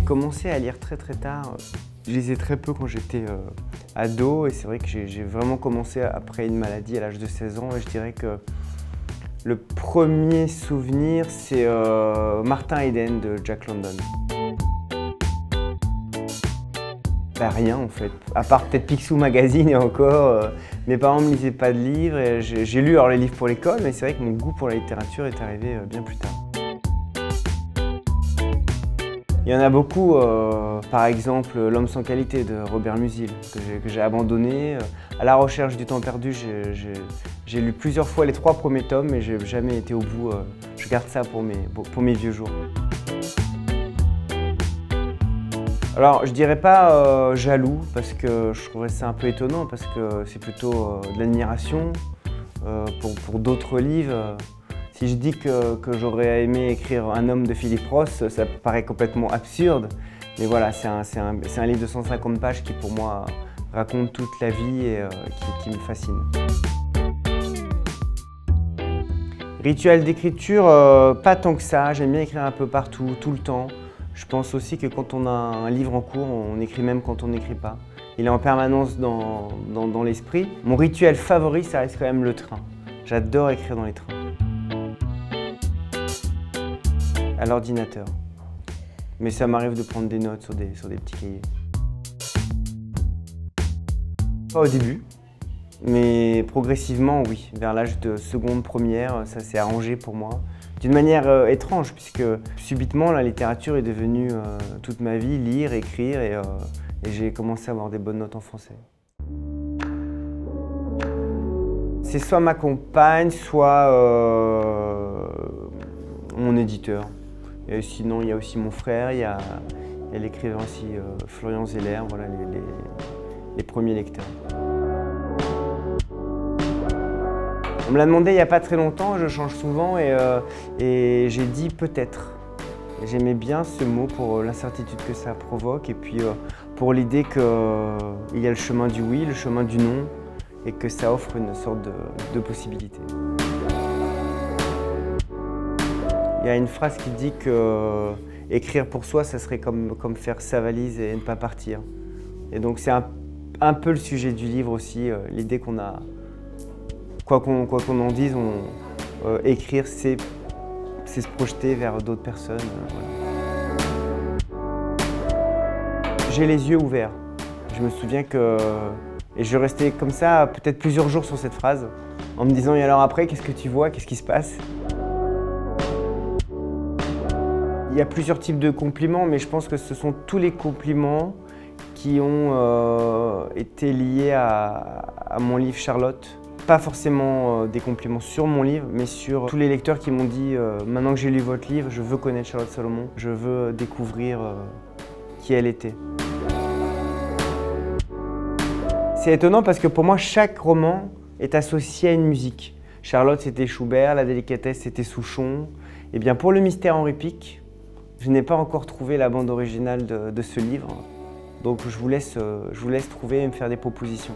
commencé à lire très tard. Je lisais très peu quand j'étais ado et c'est vrai que j'ai vraiment commencé après une maladie à l'âge de 16 ans et je dirais que le premier souvenir c'est Martin Eden de Jack London. Bah, rien en fait, à part peut-être Picsou Magazine et encore, mes parents ne me lisaient pas de livres et j'ai lu alors les livres pour l'école mais c'est vrai que mon goût pour la littérature est arrivé bien plus tard. Il y en a beaucoup, par exemple L'homme sans qualité de Robert Musil, que j'ai abandonné. À la recherche du temps perdu, j'ai lu plusieurs fois les 3 premiers tomes mais j'ai jamais été au bout. Je garde ça pour mes vieux jours. Alors je dirais pas jaloux parce que je trouverais ça un peu étonnant parce que c'est plutôt de l'admiration pour d'autres livres. Si je dis que j'aurais aimé écrire Un homme de Philip Roth, ça paraît complètement absurde. Mais voilà, c'est un livre de 150 pages qui pour moi raconte toute la vie et qui me fascine. Rituel d'écriture, pas tant que ça. J'aime bien écrire un peu partout, tout le temps. Je pense aussi que quand on a un livre en cours, on écrit même quand on n'écrit pas. Il est en permanence dans l'esprit. Mon rituel favori, ça reste quand même le train. J'adore écrire dans les trains. À l'ordinateur. Mais ça m'arrive de prendre des notes sur des petits cahiers. Pas au début, mais progressivement, oui. Vers l'âge de seconde, première, ça s'est arrangé pour moi. D'une manière étrange, puisque subitement la littérature est devenue toute ma vie, lire, écrire, et j'ai commencé à avoir des bonnes notes en français. C'est soit ma compagne, soit mon éditeur. Et sinon, il y a aussi mon frère, il y a l'écrivain aussi Florian Zeller, voilà les premiers lecteurs. On me l'a demandé il n'y a pas très longtemps, je change souvent et j'ai dit peut-être. J'aimais bien ce mot pour l'incertitude que ça provoque et puis pour l'idée qu'il y a le chemin du oui, le chemin du non et que ça offre une sorte de possibilité. Il y a une phrase qui dit que écrire pour soi, ça serait comme faire sa valise et ne pas partir. Et donc c'est un peu le sujet du livre aussi, l'idée qu'on a, quoi qu'on en dise, écrire c'est se projeter vers d'autres personnes. Voilà. J'ai les yeux ouverts. Je me souviens et je restais comme ça peut-être plusieurs jours sur cette phrase, en me disant et alors après, qu'est-ce que tu vois, qu'est-ce qui se passe? Il y a plusieurs types de compliments, mais je pense que ce sont tous les compliments qui ont été liés à mon livre Charlotte. Pas forcément des compliments sur mon livre, mais sur tous les lecteurs qui m'ont dit maintenant que j'ai lu votre livre, je veux connaître Charlotte Salomon, je veux découvrir qui elle était. C'est étonnant parce que pour moi, chaque roman est associé à une musique. Charlotte, c'était Schubert, La délicatesse, c'était Souchon. Et bien pour Le mystère Henri Pic, je n'ai pas encore trouvé la bande originale de ce livre, donc je vous laisse trouver et me faire des propositions.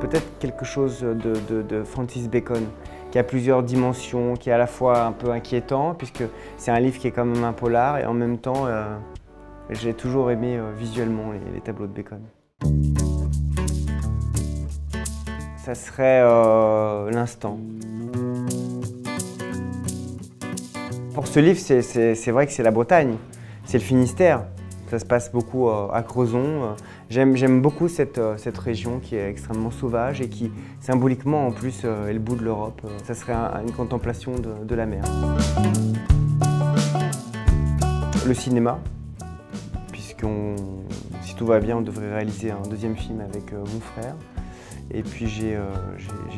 Peut-être quelque chose de Francis Bacon, qui a plusieurs dimensions, qui est à la fois un peu inquiétant, puisque c'est un livre qui est quand même un polar, et en même temps, j'ai toujours aimé visuellement les tableaux de Bacon. Ça serait l'instant. Pour ce livre, c'est vrai que c'est la Bretagne, c'est le Finistère. Ça se passe beaucoup à Crozon. J'aime beaucoup cette région qui est extrêmement sauvage et qui, symboliquement, en plus, est le bout de l'Europe. Ça serait une contemplation de la mer. Le cinéma, puisque si tout va bien, on devrait réaliser un deuxième film avec mon frère. Et puis j'ai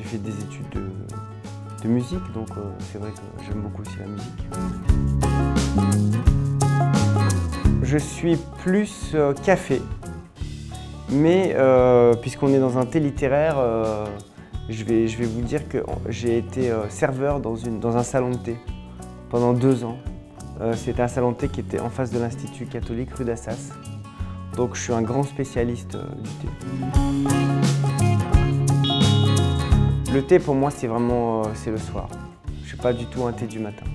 fait des études de musique, donc c'est vrai que j'aime beaucoup aussi la musique. Je suis plus café, mais puisqu'on est dans un thé littéraire, je vais vous dire que j'ai été serveur dans un salon de thé pendant 2 ans. C'était un salon de thé qui était en face de l'Institut catholique rue d'Assas. Donc je suis un grand spécialiste du thé. Le thé pour moi c'est le soir. Je ne suis pas du tout un thé du matin.